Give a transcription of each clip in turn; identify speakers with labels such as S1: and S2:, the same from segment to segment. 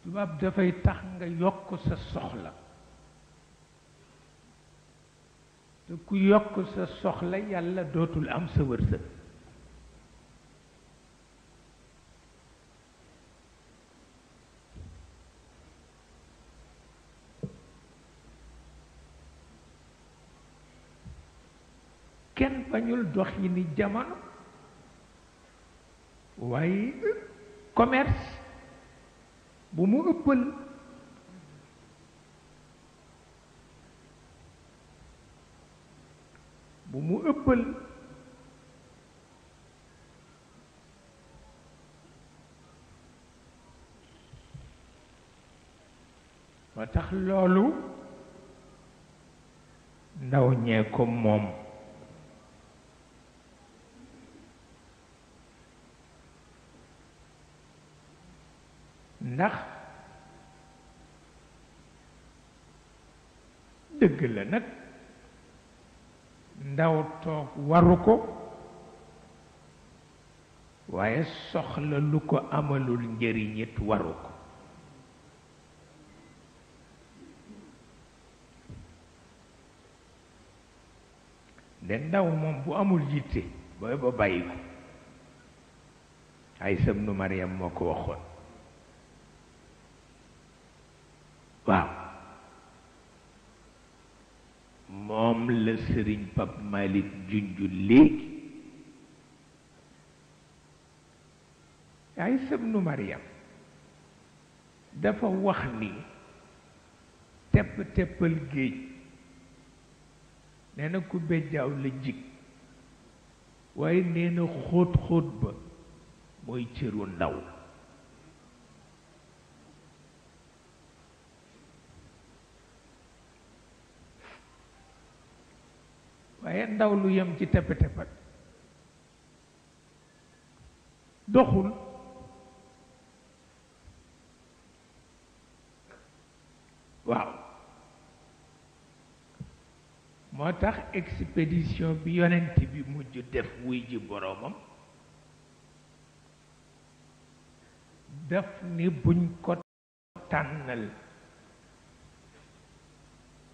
S1: tubaab dafay tax nga yokk sa soxla te ku yokk sa soxla yàlla dootul am sa wërsëg kenn bañul dox yi ni jamono waaye commerce bu mu ëppal bu mu ëppal moo tax loolu ndaw ñee ko moom ndax dëgg la nag ndaw toog waru ko waaye soxla lu ko amalul njëriñ it waru ko de ndaw moom bu amul yitte booy ba bàyyi ko ay sëm nu Mariam moo ko waxoon waaw moom la sëriñ Pap Malik junju léegi ay sëm nu Mariam dafa wax ni tepp teppal géej nee na ku bejjaaw la jig waaye nee na xóot xóot ba mooy cëru ndaw waaye ndaw lu yem ci tepp teppal doxul waaw moo tax expédition bi yonent bi mujj def wuy ji boroomam daf ni buñ ko tànnal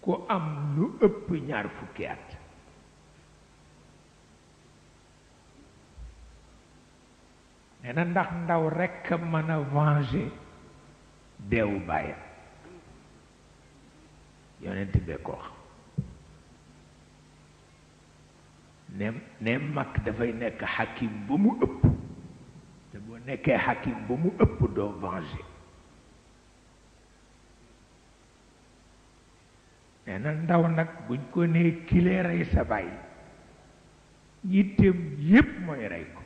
S1: ku am lu ëpp ñaar fukki at nee na ndax ndaw rekk mën a venger deewu bàyyam yonent bee ko wax ne mag dafay nekk xakim ba mu ëpp te boo nekkee xakim ba mu ëpp doo venger nee na ndaw nag buñ ko nee kilee rey sa baay yitteem yépp mooy rey ko